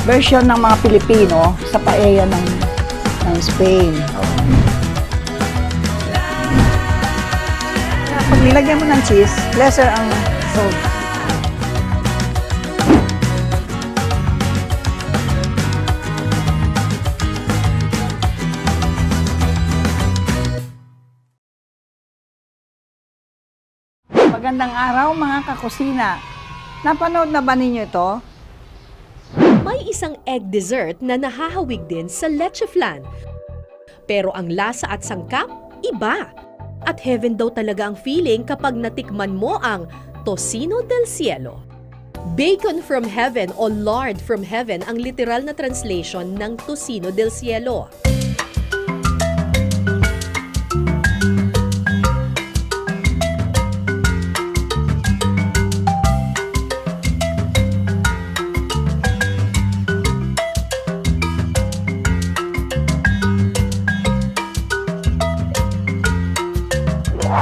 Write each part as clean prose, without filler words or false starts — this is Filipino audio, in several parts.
Version ng mga Pilipino sa paella ng Spain. Pag nilagyan mo ng cheese, lesser ang salt. Magandang araw mga kakusina. Napanood na ba ninyo ito? May isang egg dessert na nahahawig din sa leche flan. Pero ang lasa at sangkap, iba. At heaven daw talaga ang feeling kapag natikman mo ang tocino del cielo. Bacon from heaven o lard from heaven ang literal na translation ng tocino del cielo.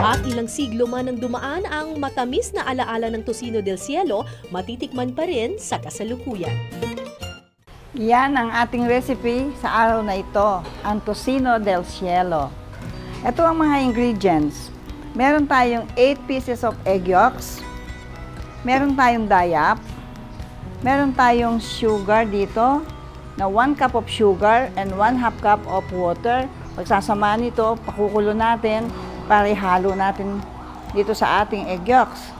At ilang siglo man ang dumaan, ang matamis na alaala ng tocino del cielo matitikman pa rin sa kasalukuyan. Yan ang ating recipe sa araw na ito, ang tocino del cielo. Ito ang mga ingredients. Meron tayong 8 pieces of egg yolks. Meron tayong dayap. Meron tayong sugar dito na 1 cup of sugar and 1/2 cup of water. Pagsasamaan nito, pakukulo natin para ihalo natin dito sa ating egg yolks.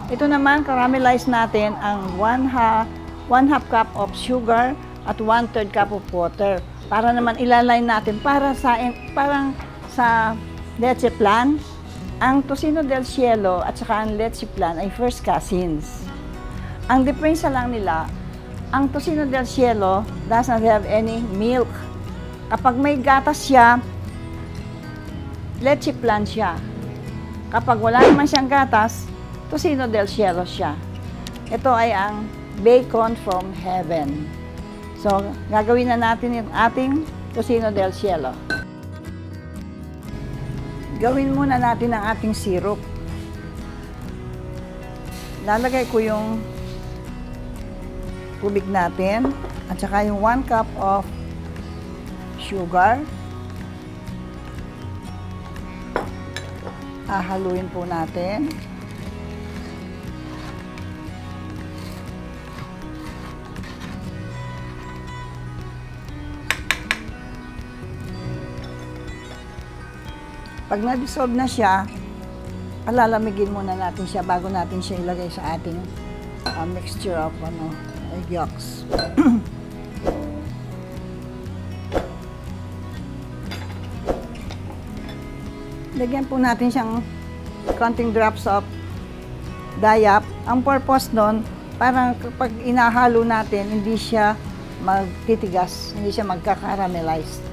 Ito naman, caramelize natin ang 1/2 cup of sugar at 1/3 cup of water. Para naman ilalay natin parang sa leche flan. Ang tocino del cielo at saka ang leche flan ay first cousins. Ang difference lang nila, ang tocino del cielo does not have any milk. Kapag may gatas siya, leche flan siya. Kapag wala naman siyang gatas, tocino del cielo siya. Ito ay ang bacon from heaven. So, gagawin na natin yung ating tocino del cielo. Gawin muna natin ang ating syrup. Lalagay ko yung tubig natin at saka yung 1 cup of sugar. Hahaluin po natin. Pag na-dissolve na siya, palalamigin muna natin siya bago natin siya ilagay sa ating mixture of egg yolks. Lagyan po natin siyang konting drops of dayap. Ang purpose nun, parang kapag inahalo natin, hindi siya magtitigas, hindi siya magka-caramelize.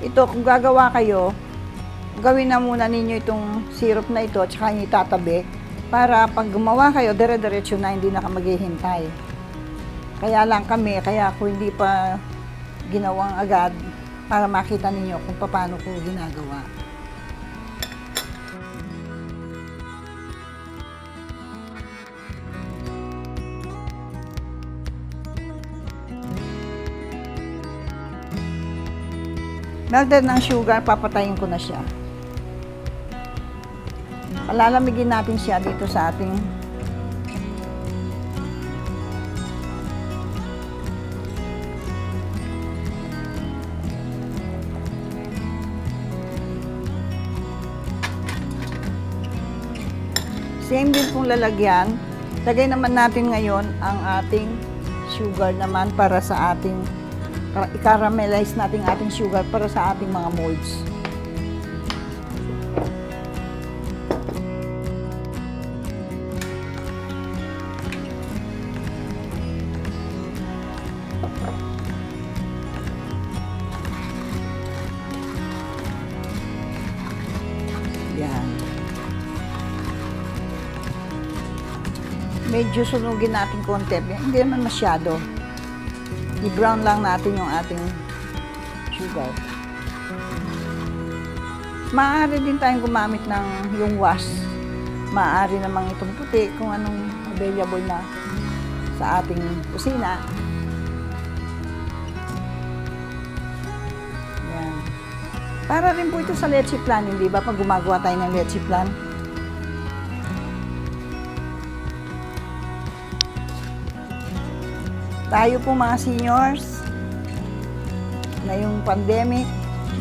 Ito, kung gagawa kayo, gawin na muna ninyo itong syrup na ito at saka nyo itatabi para pag gumawa kayo, dire-diretso na, hindi na ka maghihintay. Kaya lang kami, kaya ako hindi pa ginawang agad para makita ninyo kung paano ko ginagawa. Melted ng sugar, papatayin ko na siya. Palalamigin natin siya dito sa ating same din pong lalagyan. Lagay naman natin ngayon ang ating sugar naman para sa ating i-caramelize natin ating sugar para sa ating mga molds. Yan. Medyo sunugin natin konti. Hindi naman masyado. I-brown lang natin yung ating sugar. Maaari din tayong gumamit ng yung wash. Maaari namang itong puti kung anong available na sa ating kusina. Yan. Para rin po ito sa leche flan, hindi ba? Pag gumagawa tayo ng leche flan. Tayo po mga seniors, na yung pandemic,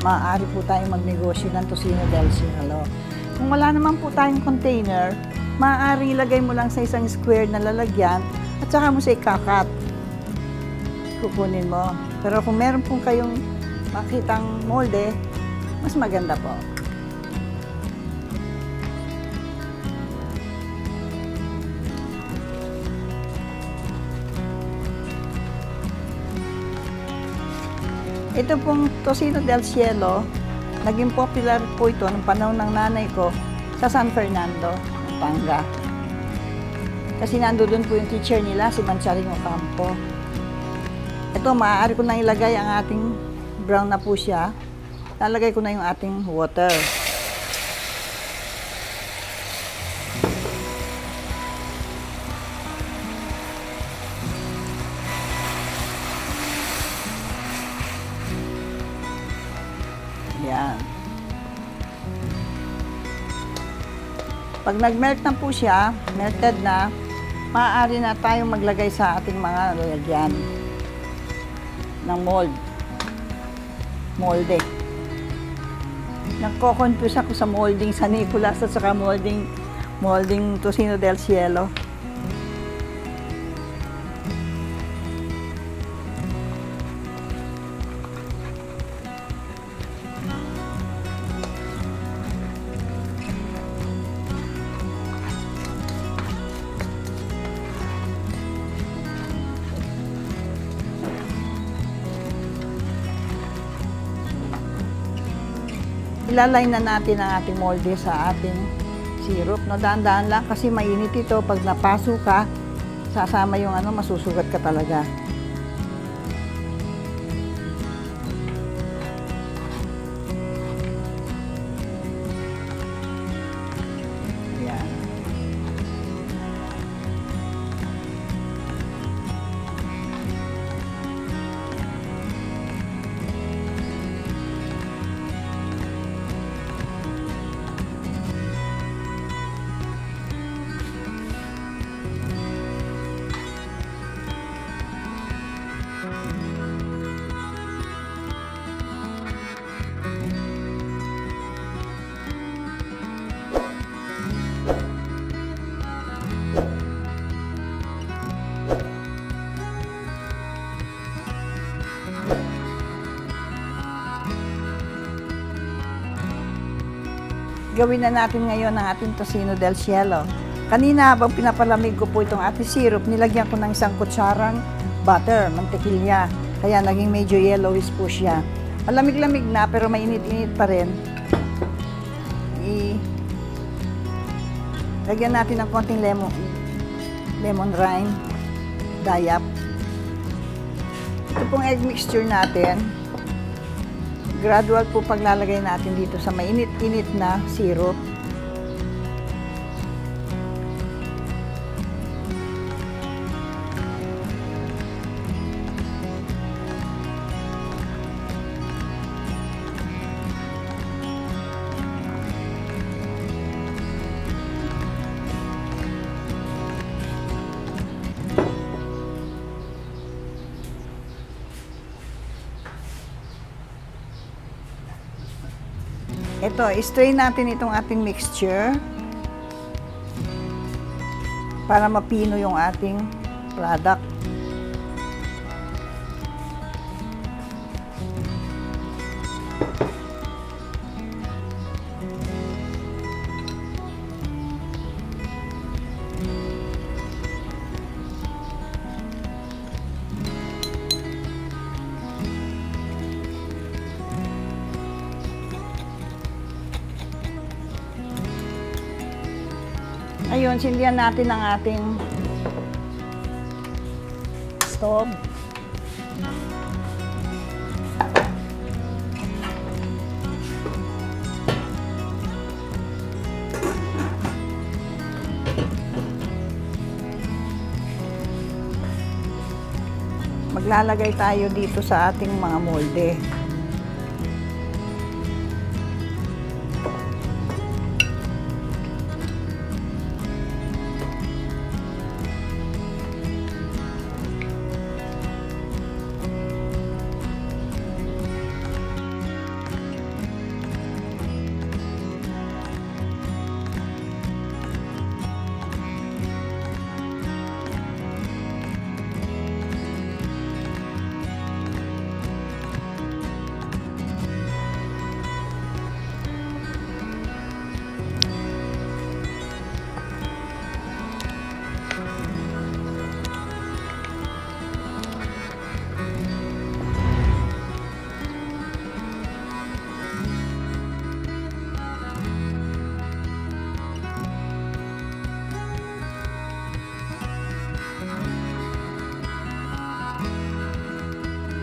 maaari po tayong magnegosyo ng tocino del cielo. Kung wala naman po tayong container, maaari ilagay mo lang sa isang square na lalagyan at saka mo siya ikakat. Kukunin mo. Pero kung meron po kayong makitang molde, mas maganda po. Ito pong tocino del cielo, naging popular po ito nung panahon ng nanay ko sa San Fernando, Pampanga. Kasi nandoon po yung teacher nila, si Mancharing Ocampo. Ito, maaari ko na ilagay ang ating brown na po siya. Lalagay ko na yung ating water. Yan. Pag nag-melt na po siya, melted na, maaari na tayong maglagay sa ating mga lalagyan ng molde. Nagko-confuse ako sa molding sa Nicolas at saka molding tocino del cielo. Ilalay na natin ang ating molde sa ating syrup. No, daan-daan lang kasi mainit ito. Pag napaso ka, sasama yung masusugat ka talaga. Ayan. Gawin na natin ngayon ang ating tocino del cielo. Kanina habang pinapalamig ko po itong ating syrup, nilagyan ko ng isang kutsarang butter, mantekilya. Kaya naging medyo yellowish po siya. Malamig-lamig na pero mainit-init pa rin. Lagyan natin ng konting lemon rind, dayap. Ito pong egg mixture natin. Gradual po paglalagay natin dito sa mainit-init na syrup. Ito, strain natin itong ating mixture para mapino yung ating product. Ayun, sindihan natin ang ating stove. maglalagay tayo dito sa ating mga molde.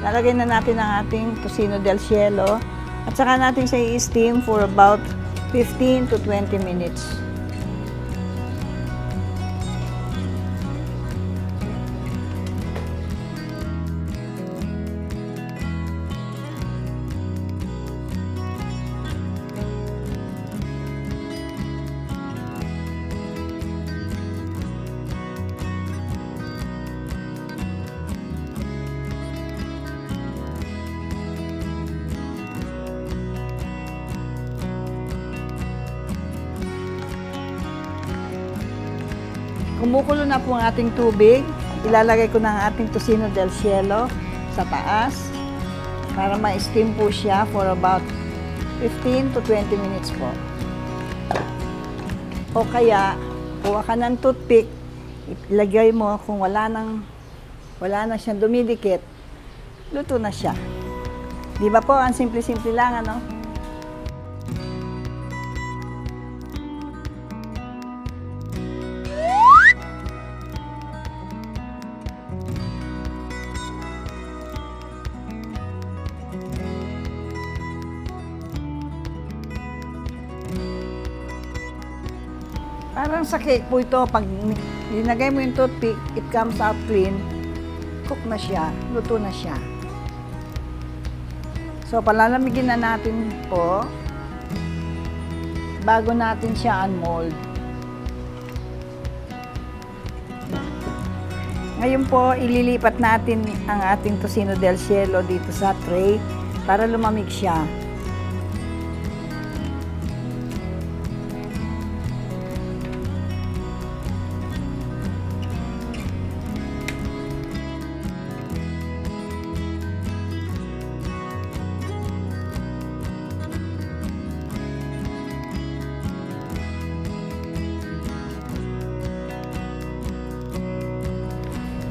Lalagay na natin ang ating tocino del cielo at saka natin siya i-steam for about 15 to 20 minutes. Kumukulo na po ang ating tubig. Ilalagay ko na ang ating tocino del cielo sa taas para ma-steam po siya for about 15 to 20 minutes po. O kaya, kuha ka ng toothpick, ilagay mo kung wala na siyang dumidikit, luto na siya. Di ba po? Ang simple-simple lang, ano? Parang sa cake po ito, pag linagay mo yung toothpick, it comes out clean, cook na siya, luto na siya. So, palalamigin na natin po bago natin siya unmold. Ngayon po, ililipat natin ang ating tocino del cielo dito sa tray para lumamig siya.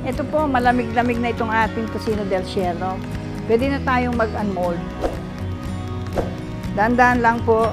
Ito po, malamig-lamig na itong ating tocino del cielo. Pwede na tayong mag-unmold. Dahan-dahan lang po.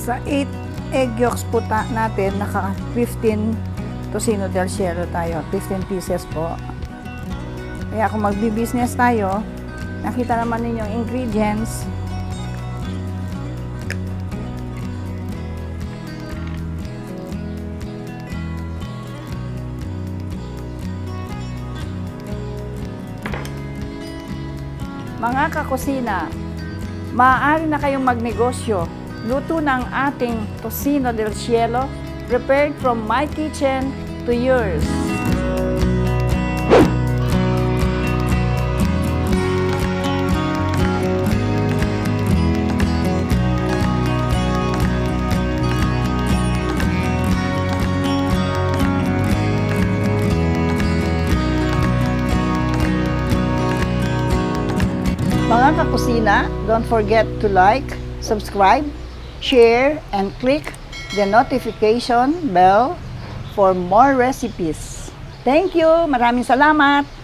Sa 8 egg yolks po natin, naka 15 tocino del cielo tayo, 15 pieces po. Kaya kung magbi-business tayo, nakita naman ninyo yung ingredients. Mga kakusina, maaari na kayong magnegosyo. Luto ng ating tocino del cielo, prepared from my kitchen to yours. Mga kakusina, don't forget to like, subscribe, share, and click the notification bell for more recipes. Thank you! Maraming salamat!